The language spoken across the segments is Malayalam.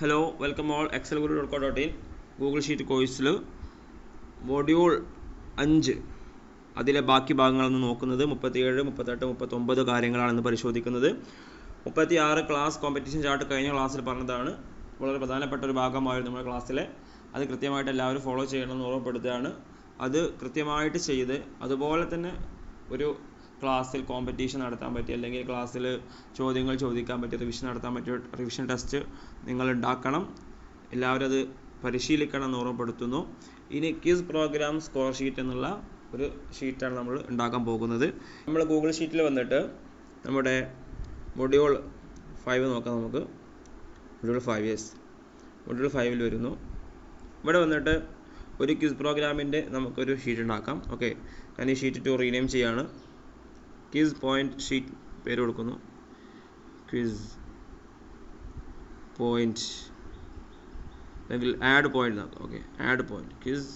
Hello welcome all excelguru.co.in Google sheet കോഴ്സിൽ മൊഡ്യൂൾ 5 അതിലെ ബാക്കി ഭാഗങ്ങളാണ് നോക്കുന്നത്. 37, 38, 39 കാര്യങ്ങളാണ് പരിശോധിക്കുന്നത്. 36 ക്ലാസ് കോമ്പറ്റീഷൻ ചാർട്ട് കഴിഞ്ഞ ക്ലാസ്സിൽ പറഞ്ഞതാണ്. വളരെ പ്രധാനപ്പെട്ട ഒരു ഭാഗമായിരുന്നു നമ്മുടെ ക്ലാസ്സിലെ. അത് കൃത്യമായിട്ട് എല്ലാവരും ഫോളോ ചെയ്യണമെന്ന് ഓർമ്മപ്പെടുത്തുകയാണ്. അത് കൃത്യമായിട്ട് ചെയ്ത് അതുപോലെ തന്നെ ഒരു ക്ലാസ്സിൽ കോമ്പറ്റീഷൻ നടത്താൻ പറ്റിയ അല്ലെങ്കിൽ ക്ലാസ്സിൽ ചോദ്യങ്ങൾ ചോദിക്കാൻ പറ്റിയ റിവിഷൻ നടത്താൻ പറ്റിയ റിവിഷൻ ടെസ്റ്റ് നിങ്ങൾ ഉണ്ടാക്കണം. എല്ലാവരും അത് പരിശീലിക്കണം എന്ന് ഓർമ്മപ്പെടുത്തുന്നു. ഇനി ക്വിസ് പ്രോഗ്രാം സ്കോർ ഷീറ്റ് എന്നുള്ള ഒരു ഷീറ്റാണ് നമ്മൾ ഉണ്ടാക്കാൻ പോകുന്നത്. നമ്മൾ ഗൂഗിൾ ഷീറ്റിൽ വന്നിട്ട് നമ്മുടെ മൊഡ്യൂൾ 5 നോക്കാം. നമുക്ക് മൊഡ്യൂൾ 5 വരുന്നു. ഇവിടെ വന്നിട്ട് ഒരു ക്വിസ് പ്രോഗ്രാമിൻ്റെ നമുക്കൊരു ഷീറ്റ് ഉണ്ടാക്കാം. ഓക്കെ, ഞാൻ ഈ ഷീറ്റ് 2 റീനെയിം ചെയ്യാണ്. ക്വിസ് പോയിന്റ് ഷീറ്റ് പേര് കൊടുക്കുന്നു. ക്വിസ് പോയിന്റ് അല്ലെങ്കിൽ ആഡ് പോയിന്റ് നോക്കാം. Okay, add point, quiz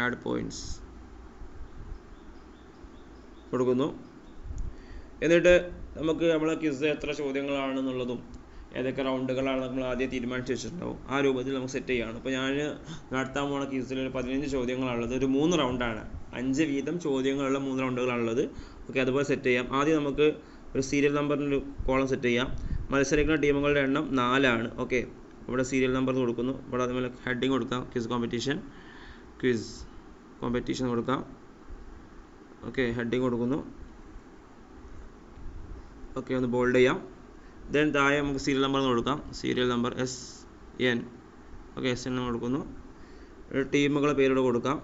add points കൊടുക്കുന്നു. എന്നിട്ട് നമുക്ക് നമ്മളെ ക്വിസ് എത്ര ചോദ്യങ്ങളാണെന്നുള്ളതും ഏതൊക്കെ റൗണ്ടുകളാണ് നമ്മൾ ആദ്യം തീരുമാനിച്ച് വെച്ചിട്ടുണ്ടാവും. ആ രൂപത്തിൽ നമുക്ക് സെറ്റ് ചെയ്യുകയാണ്. ഇപ്പോൾ ഞാൻ നടത്താൻ പോകുന്ന ക്വിസിൽ ഒരു 15 ചോദ്യങ്ങളാണുള്ളത്. ഒരു 3 റൗണ്ടാണ്, 5 വീതം ചോദ്യങ്ങളുള്ള 3 റൗണ്ടുകളാണുള്ളത്. ഓക്കെ, അതുപോലെ സെറ്റ് ചെയ്യാം. ആദ്യം നമുക്ക് ഒരു സീരിയൽ നമ്പറിൻ്റെ കോളം സെറ്റ് ചെയ്യാം. മത്സരിക്കുന്ന ടീമുകളുടെ എണ്ണം 4 ആണ്. ഓക്കെ, ഇവിടെ സീരിയൽ നമ്പർ കൊടുക്കുന്നു. ഇവിടെ അതുപോലെ ഹെഡിങ് കൊടുക്കാം, ക്വിസ് കോമ്പറ്റീഷൻ കൊടുക്കാം. ഓക്കെ, ഹെഡിങ് കൊടുക്കുന്നു. ഓക്കെ, ഒന്ന് ബോൾഡ് ചെയ്യാം. ദെൻ താഴെ നമുക്ക് സീരിയൽ നമ്പർ കൊടുക്കാം. Serial number SN. Okay, SN കൊടുക്കുന്നു. ടീമുകളെ പേരോട് കൊടുക്കാം.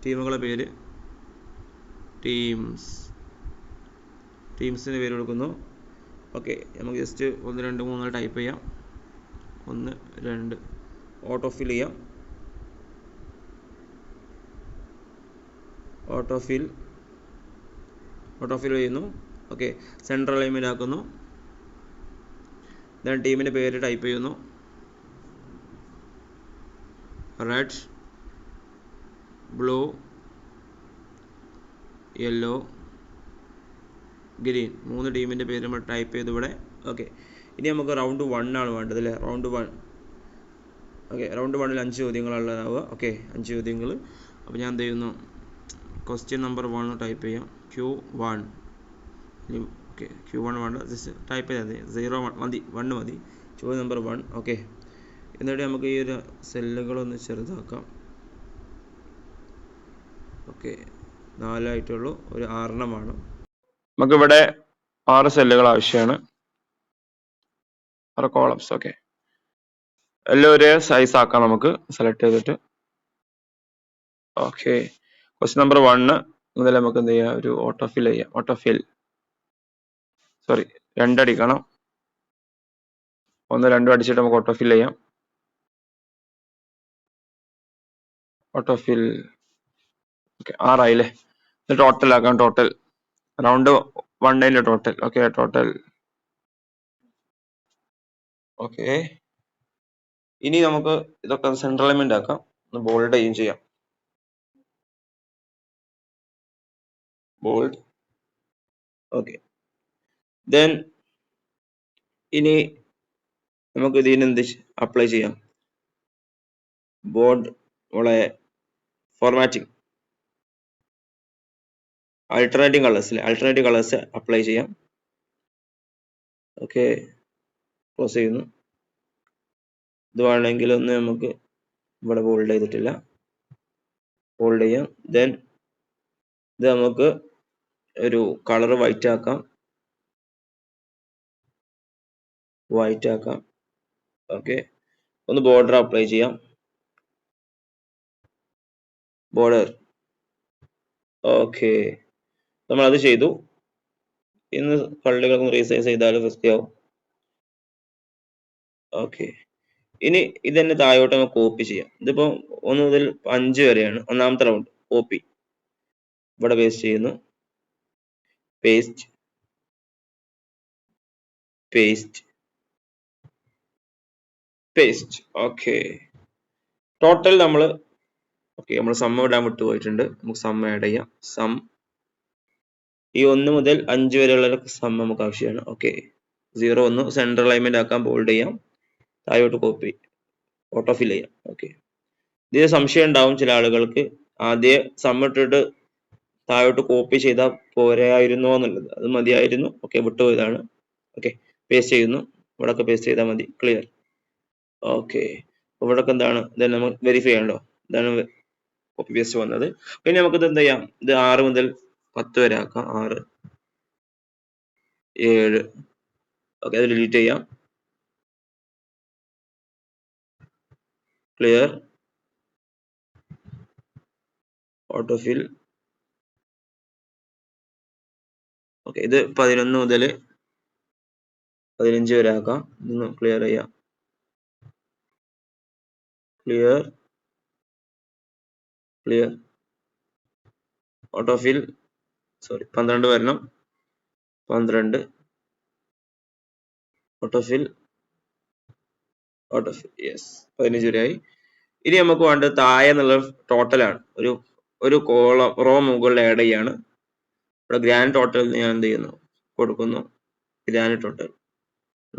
ടീമുകളെ പേര് ടീംസിൻ്റെ പേര് കൊടുക്കുന്നു. ഓക്കെ, നമുക്ക് ജസ്റ്റ് 1, 2, 3 ടൈപ്പ് ചെയ്യാം. 1, 2 ഓട്ടോ ഫിൽ ചെയ്യാം. ഓട്ടോ ഫിൽ ചെയ്യുന്നു. ഓക്കെ, സെൻട്രൽ അലൈൻമെൻ്റ് ആക്കുന്നു. ദെൻ ടീമിൻ്റെ പേര് ടൈപ്പ് ചെയ്യുന്നു. റെഡ്, ബ്ലൂ, യെല്ലോ, ഗ്രീൻ, 3 ടീമിൻ്റെ പേര് നമ്മൾ ടൈപ്പ് ചെയ്തു ഇവിടെ. ഓക്കെ, ഇനി നമുക്ക് റൗണ്ട് 1 ആണ് വേണ്ടത് അല്ലേ? റൗണ്ട് 1. ഓക്കെ, റൗണ്ട് 1ൽ 5 ചോദ്യങ്ങളുള്ളതാവുക. ഓക്കെ, 5 ചോദ്യങ്ങൾ. അപ്പോൾ ഞാൻ എന്ത് ചെയ്യുന്നു, ക്വസ്റ്റ്യൻ നമ്പർ 1 ടൈപ്പ് ചെയ്യാം. Q1. ഓക്കെ, Q1 വേണ്ട, ജസ്റ്റ് ടൈപ്പ് ചെയ്താൽ മതി. 0 മതി, 1 മതി. ചോദ്യം നമ്പർ 1. ഓക്കെ, എന്നിട്ട് നമുക്ക് ഈ ഒരു സെല്ലുകളൊന്ന് ചെറുതാക്കാം. ഓക്കെ, 4 ആയിട്ടുള്ളൂ, ഒരു 6 വേണം. നമുക്കിവിടെ 6 സെല്ലുകൾ ആവശ്യമാണ്, 6 കോളംസ്. ഓക്കെ, എല്ലാം ഒരേ സൈസ് ആക്കാം നമുക്ക് സെലക്ട് ചെയ്തിട്ട്. ഓക്കെ, ക്വസ്റ്റ്യൻ നമ്പർ 1 മുതൽ നമുക്ക് എന്ത് ചെയ്യാം, ഒരു ഓട്ടോഫിൽ ചെയ്യാം. 2 അടിക്കണം. 1, 2 അടിച്ചിട്ട് നമുക്ക് ഓട്ടോഫിൽ ചെയ്യാം. ഓട്ടോഫിൽ. ഓക്കെ, 6 ആയില്ലേ? ടോട്ടൽ ആക്കാം. Total round 1 total. Okay, total. Okay, ഇനി നമുക്ക് ഇതൊക്കെ സെൻട്രൽ അലൈൻമെന്റ് ആക്കാം. ഒന്ന് ബോൾഡ് ചെയ്യാം. ബോൾഡ്. ഓക്കെ, ദെൻ ഇനി നമുക്ക് ഇതിന് എന്ത് അപ്ലൈ ചെയ്യാം? ബോർഡ് നമ്മളെ ഫോർമാറ്റിംഗ് ആൾട്ടർനേറ്റീവ് കളേഴ്സ് അപ്ലൈ ചെയ്യാം. ഓക്കെ, ക്ലോസ് ചെയ്യുന്നു. ഇത് വേണമെങ്കിൽ ഒന്ന് നമുക്ക് ഇവിടെ ബോൾഡ് ചെയ്തിട്ടില്ല, ബോൾഡ് ചെയ്യാം. ദെൻ ഇത് നമുക്ക് ഒരു കളർ വൈറ്റ് ആക്കാം. ഓക്കെ, ഒന്ന് ബോർഡർ അപ്ലൈ ചെയ്യാം. ബോർഡർ. ഓക്കെ, നമ്മൾ അത് ചെയ്തു. ഇന്ന് കള്ളികളൊക്കെ റീസൈസ് ചെയ്താലും വൃത്തിയാവും. ഓക്കെ, ഇനി ഇതന്നെ താഴോട്ട് നമുക്ക് കോപ്പി ചെയ്യാം. ഇതിപ്പോ 1 മുതൽ 5 വരെയാണ് ഒന്നാമത്തെ റൗണ്ട്. കോപ്പി, ഇവിടെ പേസ്റ്റ് ചെയ്യുന്നു. പേസ്റ്റ്. ഓക്കെ, ടോട്ടൽ നമ്മൾ സം ഇടാൻ വിട്ടുപോയിട്ടുണ്ട്. നമുക്ക് സം ആഡ് ചെയ്യാം. ഈ 1 മുതൽ 5 വരെയുള്ള സം നമുക്ക് ആവശ്യമാണ്. ഓക്കെ, 0 1 സെൻട്രൽ അലൈൻമെന്റ് ആക്കാം. ബോൾഡ് ചെയ്യാം. താഴോട്ട് കോപ്പി ഓട്ടോ ഫിൽ ചെയ്യാം. ഓക്കെ, ഇതിന് സംശയം ഉണ്ടാവും ചില ആളുകൾക്ക്, ആദ്യം സമ്മിട്ടിട്ട് താഴോട്ട് കോപ്പി ചെയ്താൽ പോരായിരുന്നോ എന്നുള്ളത്. അത് മതിയായിരുന്നു. ഓക്കെ, വിട്ടുപോയതാണ്. ഓക്കെ, പേസ്റ്റ് ചെയ്യുന്നു. ഇവിടെയൊക്കെ പേസ്റ്റ് ചെയ്താൽ മതി. ക്ലിയർ. ഓക്കെ, ഇവിടെയൊക്കെ എന്താണ് ഇതെല്ലാം നമ്മൾ വെരിഫൈ ചെയ്യണ്ടോ? ഇതാണ് കോപ്പി പേസ്റ്റ് വന്നത്. പിന്നെ നമുക്കിത് എന്ത് ചെയ്യാം, ഇത് 6 മുതൽ 10 വരെ ആക്കാം. 6, 7. ഓക്കെ, അത് ഡിലീറ്റ് ചെയ്യാം. ക്ലിയർ. ഓട്ടോഫിൽ. ഓക്കെ, ഇത് 11 മുതൽ 15 വരെ ആക്കാം. ഇതൊന്ന് ക്ലിയർ ചെയ്യാം. ക്ലിയർ. ക്ലിയർ. ഓട്ടോഫിൽ 12 വരണം. 12. ഓട്ടോഫിൽ. യെസ്, 15 വരെയായി. ഇനി നമുക്ക് വേണ്ടത് താഴെ എന്നുള്ള ടോട്ടലാണ്. ഒരു കോളം റോ മുകളിൽ ആഡ് ചെയ്യാണ്. ഇവിടെ ഗ്രാൻഡ് ടോട്ടൽ ഞാൻ എന്ത് ചെയ്യുന്നു, കൊടുക്കുന്നു. ഗ്രാൻഡ് ടോട്ടൽ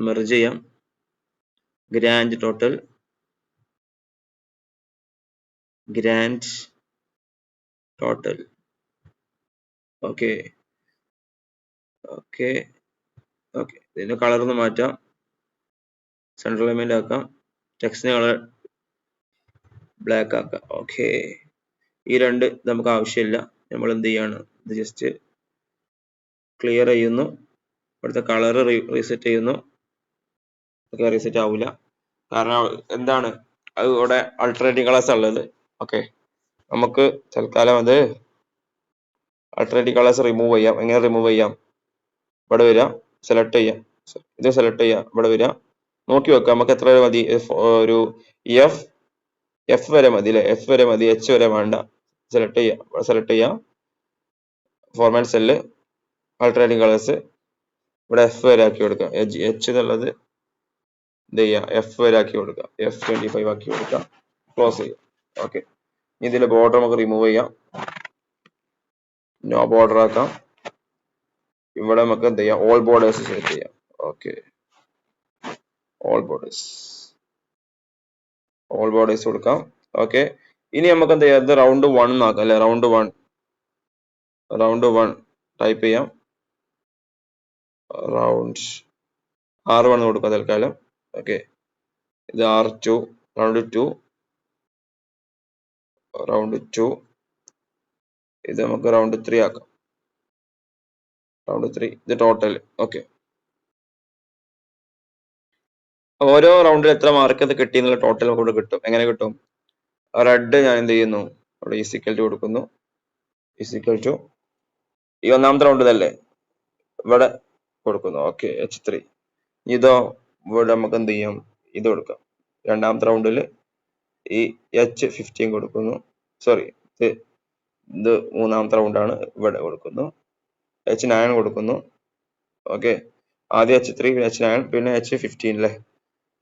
മെർജ് ചെയ്യാം. Grand total. ഓക്കെ. ഇതിന്റെ കളർ ഒന്ന് മാറ്റാം. സെൻട്രൽ അലൈൻമെന്റ് ആക്കാം. ടെക്സ്റ്റിന്റെ കളർ ബ്ലാക്ക് ആക്കാം. ഓക്കെ, ഈ രണ്ട് നമുക്ക് ആവശ്യമില്ല. നമ്മൾ എന്ത് ചെയ്യാണ്, ഇത് ജസ്റ്റ് ക്ലിയർ ചെയ്യുന്നു. ഇവിടുത്തെ കളർ റീസെറ്റ് ചെയ്യുന്നു. ഒക്കെ റീസെറ്റ് ആവില്ല, കാരണം എന്താണ് അത് ഇവിടെ അൾട്ടർനേറ്റീവ് കളേഴ്സ് ഉള്ളത്. ഓക്കെ, നമുക്ക് തൽക്കാലം അത് അൾട്ടർനേറ്റീവ് കളേഴ്സ് റിമൂവ് ചെയ്യാം. എങ്ങനെ റിമൂവ് ചെയ്യാം? ഇവിടെ വരിക, സെലക്ട് ചെയ്യാം. ഇത് സെലക്ട് ചെയ്യാം. ഇവിടെ വരിക, നോക്കി വെക്കാം നമുക്ക് എത്ര വരെ മതി. ഒരു എഫ് വരെ മതി അല്ലെ? എഫ് വരെ മതി, എച്ച് വരെ വേണ്ട. സെലക്ട് ചെയ്യാം. Format cell, alternative colours. ഇവിടെ എഫ് വരെ ആക്കി കൊടുക്കാം. എച്ച് എന്നുള്ളത് എന്ത് ചെയ്യാം, എഫ് വരെ ആക്കി കൊടുക്കാം. F25 ആക്കി കൊടുക്കാം. ക്ലോസ് ചെയ്യാം. ഓക്കെ, ഇതിന്റെ ബോർഡർ നമുക്ക് റിമൂവ് ചെയ്യാം. നോ ബോർഡർ ആക്കാം. ഇവിടെ നമുക്ക് എന്ത് ചെയ്യാം, ഓൾ ബോർഡേഴ്സ് സെലക്ട് ചെയ്യാം. ഓക്കെ, ഓൾ ബോർഡേഴ്സ് കൊടുക്കാം. ഓക്കെ, ഇനി നമുക്ക് എന്ത് ചെയ്യാം, ഇത് റൗണ്ട് 1 ആക്കാം അല്ലെ? റൗണ്ട് 1 ടൈപ്പ് ചെയ്യാം. റൗണ്ട് R1 കൊടുക്കാം തൽക്കാലം. ഓക്കെ, ഇത് R2, റൗണ്ട് 2. ഇത് നമുക്ക് റൗണ്ട് 3 ആക്കാം. ഇത് ടോട്ടൽ. ഓക്കെ, ഓരോ റൗണ്ടിൽ എത്ര മാർക്ക് അത് കിട്ടി എന്നുള്ള ടോട്ടൽ നമുക്ക് ഇവിടെ കിട്ടും. എങ്ങനെ കിട്ടും? റെഡ് ഞാൻ എന്ത് ചെയ്യുന്നു, അവിടെ ഈസിക്കൽ ടു കൊടുക്കുന്നു. ഈസിക്കൽ ടു ഈ ഒന്നാമത്തെ റൗണ്ട് ഇതല്ലേ, ഇവിടെ കൊടുക്കുന്നു. Okay, H3. ഇതോ ഇവിടെ നമുക്ക് എന്ത് ചെയ്യാം, ഇത് കൊടുക്കാം. രണ്ടാമത്തെ റൗണ്ടിൽ ഈ H15 കൊടുക്കുന്നു. സോറി, ഇത് മൂന്നാമത്തെ റൗണ്ടാണ്. ഇവിടെ കൊടുക്കുന്നു. H9 കൊടുക്കുന്നു. ഓക്കെ, ആദ്യം H3, പിന്നെ H9, പിന്നെ H15 അല്ലേ?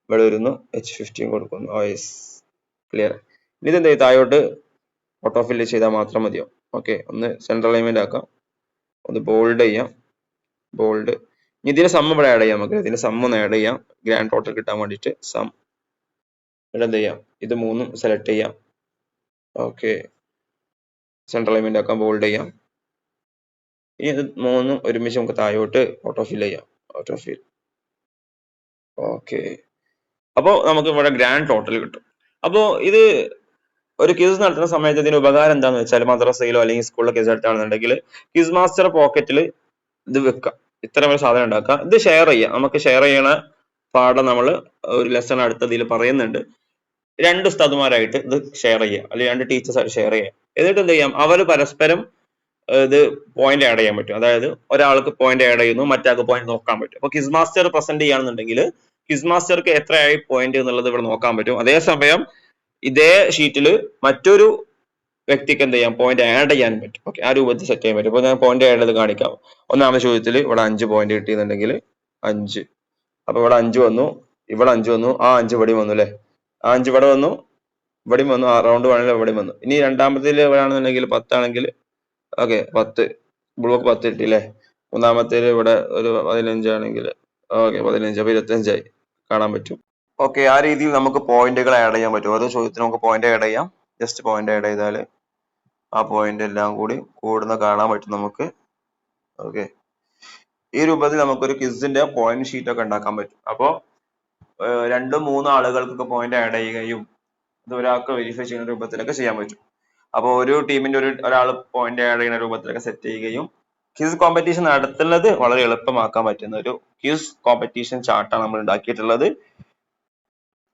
ഇവിടെ വരുന്നു, H15 കൊടുക്കുന്നു. ക്ലിയർ. ഇതെന്ത് ചെയ്യും, താഴോട്ട് ഓട്ടോ ഫില്ല് ചെയ്താൽ മാത്രം മതിയോ? ഓക്കെ, ഒന്ന് സെൻട്രൽ അലൈൻമെന്റ് ആക്കാം. ഒന്ന് ബോൾഡ് ചെയ്യാം. ഇതിന് സം ഇവിടെ ആഡ് ചെയ്യാം. നമുക്ക് ഇതിന് സം ഒന്ന് ആഡ് ചെയ്യാം, ഗ്രാൻഡ് ടോട്ടൽ കിട്ടാൻ വേണ്ടിയിട്ട്. സം ഇവിടെ എന്ത് ചെയ്യാം, ഇത് മൂന്നും സെലക്ട് ചെയ്യാം. ഓക്കെ, സെൻട്രൽ അലൈൻമെന്റ് ആക്കാം, ബോൾഡ് ചെയ്യാം. ഇനി ഇത് മൂന്നും ഒരുമിച്ച് നമുക്ക് താഴോട്ട് ഓട്ടോ ഫിൽ ചെയ്യാം. ഓക്കെ, അപ്പോൾ നമുക്ക് ഇവിടെ ഗ്രാൻഡ് ടോട്ടൽ കിട്ടും. അപ്പോൾ ഇത് ഒരു ക്വിസ് നടത്തുന്ന സമയത്ത് ഇതിന് ഉപകാരം എന്താണെന്ന് വെച്ചാൽ, മദ്രസയിലോ അല്ലെങ്കിൽ സ്കൂളിലോ ക്വിസ് നടത്തുകയാണെന്നുണ്ടെങ്കിൽ ക്വിസ് മാസ്റ്റർ പോക്കറ്റിൽ ഇത് വെക്കാം. ഇത്തരം ഒരു സാധനം ഉണ്ടാക്കാം. ഇത് ഷെയർ ചെയ്യാം. നമുക്ക് ഷെയർ ചെയ്യണ പാഠം നമ്മൾ ഒരു ലെസൺ അടുത്തതിൽ പറയുന്നുണ്ട്. 2 ഉസ്താദുമാരായിട്ട് ഇത് ഷെയർ ചെയ്യാം, അല്ലെങ്കിൽ 2 ടീച്ചേഴ്സായിട്ട് ഷെയർ ചെയ്യാം. എന്നിട്ട് എന്ത് ചെയ്യാം, അവർ പരസ്പരം ഇത് പോയിന്റ് ആഡ് ചെയ്യാൻ പറ്റും. അതായത് ഒരാൾക്ക് പോയിന്റ് ആഡ് ചെയ്യുന്നു, മറ്റാൾക്ക് പോയിന്റ് നോക്കാൻ പറ്റും. അപ്പൊ ക്വിസ് മാസ്റ്റർ പ്രസന്റ് ചെയ്യുകയാണെന്നുണ്ടെങ്കിൽ ക്വിസ് മാസ്റ്റർക്ക് എത്രയായി പോയിന്റ് എന്നുള്ളത് ഇവിടെ നോക്കാൻ പറ്റും. അതേസമയം ഇതേ ഷീറ്റിൽ മറ്റൊരു വ്യക്തിക്ക് എന്ത് ചെയ്യാം, പോയിന്റ് ആഡ് ചെയ്യാൻ പറ്റും. ഓക്കെ, ആ രൂപത്തിൽ സെറ്റ് ചെയ്യാൻ പറ്റും. അപ്പൊ ഞാൻ പോയിന്റ് ആഡ് ചെയ്ത് കാണിക്കാം. ഒന്നാമത്തെ ചോദ്യത്തിൽ ഇവിടെ 5 പോയിന്റ് കിട്ടിയെന്നുണ്ടെങ്കിൽ 5, അപ്പൊ ഇവിടെ 5 വന്നു, ഇവിടെ 5 വന്നു, ആ 5 ഇവിടെയും വന്നു അല്ലെ? ആ 5 ഇവിടെ വന്നു, ഇവിടെയും വന്നു. റൗണ്ട് 1 ഇവിടെയും വന്നു. ഇനി രണ്ടാമത്തേൽ എവിടെയാണെന്നുണ്ടെങ്കിൽ 10 ആണെങ്കിൽ ഓക്കെ, 10 ബ്ലോക്ക് 10 കിട്ടി അല്ലെ? മൂന്നാമത്തേൽ ഇവിടെ ഒരു 15 ആണെങ്കിൽ ഓക്കെ 15, അപ്പൊ 25 ആയി കാണാൻ പറ്റും. ഓക്കെ, ആ രീതിയിൽ നമുക്ക് പോയിന്റുകൾ ആഡ് ചെയ്യാൻ പറ്റും. ഓരോ ചോദ്യത്തിന് നമുക്ക് പോയിന്റ് ആഡ് ചെയ്യാം. ജസ്റ്റ് പോയിന്റ് ആഡ് ചെയ്താൽ ആ പോയിന്റ് എല്ലാം കൂടി കൂടുന്ന കാണാൻ പറ്റും നമുക്ക്. ഓക്കെ, ഈ രൂപത്തിൽ നമുക്കൊരു ക്വിസിന്റെ പോയിന്റ് ഷീറ്റ് ഒക്കെ ഉണ്ടാക്കാൻ പറ്റും. അപ്പോൾ 2-3 ആളുകൾക്കൊക്കെ പോയിന്റ് ആഡ് ചെയ്യുകയും ഇത് ഒരാൾക്ക് വെരിഫൈ ചെയ്യുന്ന രൂപത്തിലൊക്കെ ചെയ്യാൻ പറ്റും. അപ്പോൾ ഒരു ടീമിന്റെ ഒരാൾ പോയിന്റ് ആഡ് ചെയ്യുന്ന രൂപത്തിലൊക്കെ സെറ്റ് ചെയ്യുകയും ക്വിസ് കോമ്പറ്റീഷൻ നടത്തുന്നത് വളരെ എളുപ്പമാക്കാൻ പറ്റുന്ന ഒരു ക്വിസ് കോമ്പറ്റീഷൻ ചാർട്ടാണ് നമ്മൾ ഉണ്ടാക്കിയിട്ടുള്ളത്.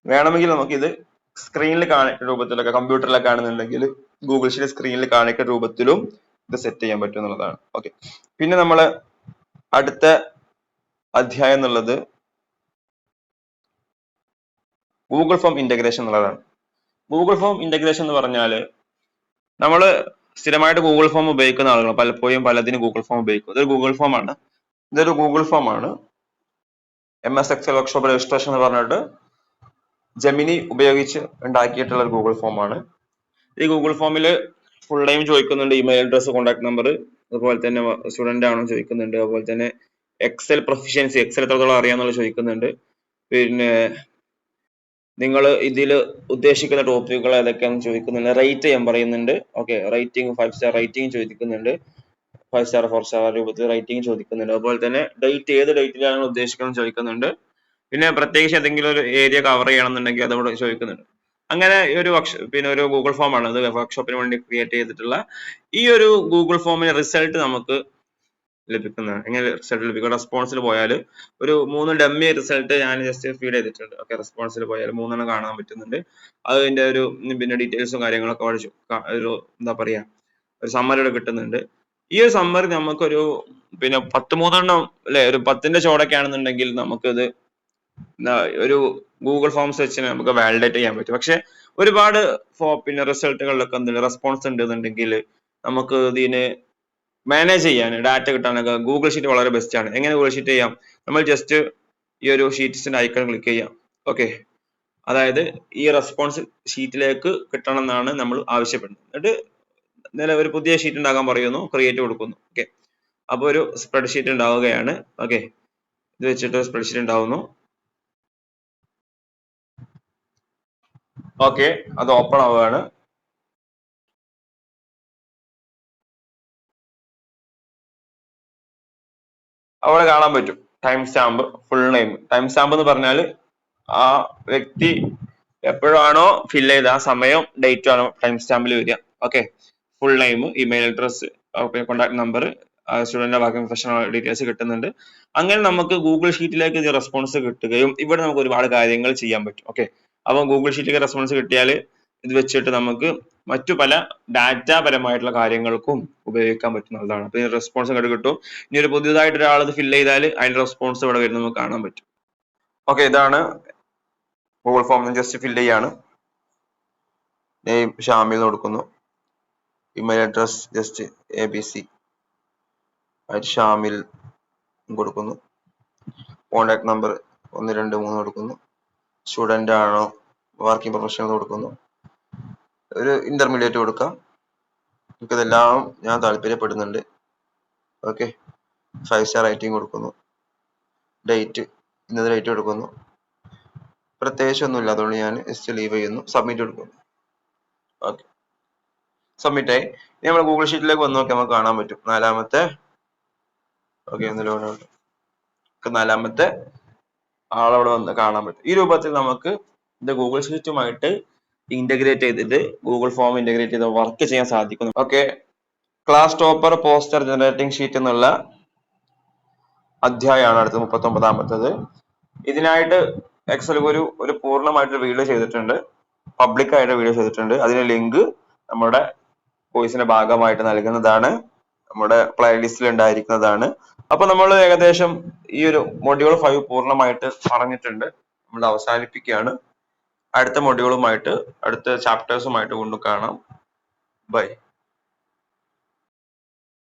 വേണമെങ്കിൽ നമുക്ക് ഇത് സ്ക്രീനിൽ കാണിക്കുന്ന രൂപത്തിലൊക്കെ, കമ്പ്യൂട്ടറിലൊക്കെ ആണെന്നുണ്ടെങ്കിൽ ഗൂഗിൾ ഷീറ്റ് സ്ക്രീനിൽ കാണിക്കുന്ന രൂപത്തിലും ഇത് സെറ്റ് ചെയ്യാൻ പറ്റും എന്നുള്ളതാണ്. ഓക്കെ, പിന്നെ നമ്മൾ അടുത്ത അധ്യായം എന്നുള്ളത് ഗൂഗിൾ ഫോം ഇന്റഗ്രേഷൻ എന്നുള്ളതാണ്. ഗൂഗിൾ ഫോം ഇന്റഗ്രേഷൻ എന്ന് പറഞ്ഞാൽ നമ്മൾ സ്ഥിരമായിട്ട് ഗൂഗിൾ ഫോം ഉപയോഗിക്കുന്ന ആളുകൾ പലപ്പോഴും പലതിനും ഗൂഗിൾ ഫോം ഉപയോഗിക്കും. ഇതൊരു ഗൂഗിൾ ഫോം ആണ്. ഇതൊരു ഗൂഗിൾ ഫോം ആണ്. MS Excel വർക്ക്ഷോപ്പ് രജിസ്ട്രേഷൻ എന്ന് പറഞ്ഞിട്ട് ജെമിനി ഉപയോഗിച്ച് ഉണ്ടാക്കിയിട്ടുള്ള ഒരു ഗൂഗിൾ ഫോം ആണ്. ഈ ഗൂഗിൾ ഫോമിൽ ഫുൾ ടൈം ചോദിക്കുന്നുണ്ട്, ഇമെയിൽ അഡ്രസ്, കോൺടാക്ട് നമ്പർ, അതുപോലെ തന്നെ സ്റ്റുഡന്റ് ആണോ ചോദിക്കുന്നുണ്ട്, അതുപോലെ തന്നെ എക്സൽ പ്രൊഫിഷ്യൻസി, എക്സൽ എത്രത്തോളം അറിയാന്നുള്ള ചോദിക്കുന്നുണ്ട്. പിന്നെ നിങ്ങൾ ഇതിൽ ഉദ്ദേശിക്കുന്ന ടോപ്പിക്കുകൾ ഏതൊക്കെയാണെന്ന് ചോദിക്കുന്നുണ്ട്. റേറ്റ് ചെയ്യാൻ പറയുന്നുണ്ട്. ഓക്കെ, റേറ്റിംഗ് 5 സ്റ്റാർ റേറ്റിംഗ് ചോദിക്കുന്നുണ്ട്. 5 സ്റ്റാർ 4 സ്റ്റാർ രൂപത്തിൽ റേറ്റിംഗ് ചോദിക്കുന്നുണ്ട്. അതുപോലെ തന്നെ ഡേറ്റ്, ഏത് ഡേറ്റിലാണ് ഉദ്ദേശിക്കുന്നത് ചോദിക്കുന്നുണ്ട്. പിന്നെ പ്രത്യേകിച്ച് ഏതെങ്കിലും ഒരു ഏരിയ കവർ ചെയ്യണമെന്നുണ്ടെങ്കിൽ അതോടെ ചോദിക്കുന്നുണ്ട്. അങ്ങനെ ഒരു ഗൂഗിൾ ഫോം ആണ് ഇത് വർക്ക്ഷോപ്പിന് വേണ്ടി ക്രിയേറ്റ് ചെയ്തിട്ടുള്ള. ഈ ഒരു ഗൂഗിൾ ഫോമിന് റിസൾട്ട് നമുക്ക് ലഭിക്കുന്നതാണ്. എങ്ങനെ റിസൾട്ട് ലഭിക്കും? റെസ്പോൺസിൽ പോയാൽ ഒരു 3 ഡമ്മി റിസൾട്ട് ഞാൻ ജസ്റ്റ് ഫീഡ് ചെയ്തിട്ടുണ്ട്. ഓക്കെ, റെസ്പോൺസിൽ പോയാൽ 3 കാണാൻ പറ്റുന്നുണ്ട്. അതിന്റെ ഒരു പിന്നെ ഡീറ്റെയിൽസും കാര്യങ്ങളൊക്കെ ഒരു എന്താ പറയാ, ഒരു സമ്മറി കിട്ടുന്നുണ്ട്. ഈ ഒരു സമ്മറി നമുക്കൊരു പിന്നെ 13 അല്ലെ, ഒരു 10ന്റെ ചോടൊക്കെ ആണെന്നുണ്ടെങ്കിൽ നമുക്കിത് ഒരു ഗൂഗിൾ ഫോംസ് വെച്ച് നമുക്ക് വാലിഡേറ്റ് ചെയ്യാൻ പറ്റും. പക്ഷെ ഒരുപാട് പിന്നെ റിസൾട്ടുകളിലൊക്കെ എന്തുണ്ട്, റെസ്പോൺസ് ഉണ്ടെന്നുണ്ടെങ്കിൽ നമുക്ക് ഇതിന് മാനേജ് ചെയ്യാൻ, ഡാറ്റ കിട്ടാനൊക്കെ ഗൂഗിൾ ഷീറ്റ് വളരെ ബെസ്റ്റ് ആണ്. എങ്ങനെ ഗൂഗിൾ ഷീറ്റ് ചെയ്യാം? നമ്മൾ ജസ്റ്റ് ഈ ഒരു ഷീറ്റ്സിന്റെ ഐക്കൺ ക്ലിക്ക് ചെയ്യാം. ഓക്കെ, അതായത് ഈ റെസ്പോൺസ് ഷീറ്റിലേക്ക് കിട്ടണം എന്നാണ് നമ്മൾ ആവശ്യപ്പെടുന്നത്. എന്നിട്ട് ഒരു പുതിയ ഷീറ്റ് ഉണ്ടാക്കാൻ പറയുന്നു, ക്രിയേറ്റ് കൊടുക്കുന്നു. ഓക്കെ, അപ്പോൾ ഒരു സ്പ്രെഡ് ഷീറ്റ് ഉണ്ടാവുകയാണ്. ഓക്കെ, ഇത് വെച്ചിട്ട് സ്പ്രെഡ് ഷീറ്റ് ഉണ്ടാവുന്നു. ഓക്കെ, അത് ഓപ്പൺ ആവുകയാണ്. അവിടെ കാണാൻ പറ്റും time stamp, full name. Time stamp എന്ന് പറഞ്ഞാൽ ആ വ്യക്തി എപ്പോഴാണോ ഫില്ല് ചെയ്ത ആ സമയം, ഡേറ്റ് ആണോ ടൈം സ്റ്റാമ്പിൽ വരിക. Okay, full name, email address, contact number, സ്റ്റുഡന്റിന്റെ ബാക്കി പ്രൊഫഷണൽ ഡീറ്റെയിൽസ് കിട്ടുന്നുണ്ട്. അങ്ങനെ നമുക്ക് ഗൂഗിൾ ഷീറ്റിലേക്ക് ഇത് റെസ്പോൺസ് കിട്ടുകയും ഇവിടെ നമുക്ക് ഒരുപാട് കാര്യങ്ങൾ ചെയ്യാൻ പറ്റും. ഓക്കെ, അപ്പോൾ ഗൂഗിൾ ഷീറ്റിലേക്ക് റെസ്പോൺസ് കിട്ടിയാൽ ഇത് വെച്ചിട്ട് നമുക്ക് മറ്റു പല ഡാറ്റാ പരമായിട്ടുള്ള കാര്യങ്ങൾക്കും ഉപയോഗിക്കാൻ പറ്റുന്നതാണ്. അപ്പൊ ഇതിന് റെസ്പോൺസ് ഇങ്ങോട്ട് കിട്ടും. ഇനി ഒരു പുതിയതായിട്ട് ഒരാൾ ഇത് ഫില്ല് ചെയ്താൽ അതിന്റെ റെസ്പോൺസ് ഇവിടെ വരുന്നത് നമുക്ക് കാണാൻ പറ്റും. ഓക്കെ, ഇതാണ് ഗൂഗിൾ ഫോം. ജസ്റ്റ് ഫില്ല് ചെയ്യാണ്. നെയിം ഷാമിൽ കൊടുക്കുന്നു. Email address just ABC Shamil കൊടുക്കുന്നു. കോൺടാക്ട് നമ്പർ 123 കൊടുക്കുന്നു. സ്റ്റുഡന്റ് ആണോ, വർക്കിംഗ് പ്രൊഫഷണൽ കൊടുക്കുന്നു. ഒരു ഇന്റർമീഡിയറ്റ് കൊടുക്കാം. ഇതെല്ലാം ഞാൻ താല്പര്യപ്പെടുന്നുണ്ട്. ഓക്കെ, 5 സ്റ്റാർ റേറ്റിംഗ് കൊടുക്കുന്നു. ഡേറ്റ്, ഇന്നത്തെ ഡേറ്റ് കൊടുക്കുന്നു. പ്രത്യേകിച്ച് ഒന്നുമില്ല, അതുകൊണ്ട് ഞാൻ ജസ്റ്റ് ലീവ് ചെയ്യുന്നു. സബ്മിറ്റ് കൊടുക്കുന്നു. ഓക്കെ, സബ്മിറ്റ് ആയി. ഇനി നമ്മൾ ഗൂഗിൾ ഷീറ്റിലേക്ക് വന്ന് നോക്കി നമുക്ക് കാണാൻ പറ്റും നാലാമത്തെ. ഓക്കെ, നാലാമത്തെ ആളവിടെ വന്ന് കാണാൻ പറ്റും. ഈ രൂപത്തിൽ നമുക്ക് ഇത് ഗൂഗിൾ ഷീറ്റുമായിട്ട് ഇന്റഗ്രേറ്റ് ചെയ്തിട്ട് ഗൂഗിൾ ഫോം ഇന്റഗ്രേറ്റ് ചെയ്ത് വർക്ക് ചെയ്യാൻ സാധിക്കും. Okay, class topper poster generating sheet എന്നുള്ള അധ്യായമാണ് അടുത്തത്, 39ാമത്തത്. ഇതിനായിട്ട് എക്സൽ ഒരു പൂർണ്ണമായിട്ട് വീഡിയോ ചെയ്തിട്ടുണ്ട്, പബ്ലിക് ആയിട്ട് വീഡിയോ ചെയ്തിട്ടുണ്ട്. അതിന്റെ ലിങ്ക് നമ്മുടെ കോഴ്സിന്റെ ഭാഗമായിട്ട് നൽകുന്നതാണ്, നമ്മുടെ പ്ലേലിസ്റ്റിൽ ഉണ്ടായിരിക്കുന്നതാണ്. അപ്പൊ നമ്മൾ ഏകദേശം ഈ ഒരു മൊഡ്യൂൾ 5 പൂർണ്ണമായിട്ട് പറഞ്ഞിട്ടുണ്ട്. നമ്മൾ അവസാനിപ്പിക്കുകയാണ്. അടുത്ത മൊഡ്യൂളുമായിട്ട്, അടുത്ത ചാപ്റ്റേഴ്സുമായിട്ട് കൊണ്ടു കാണാം. ബൈ.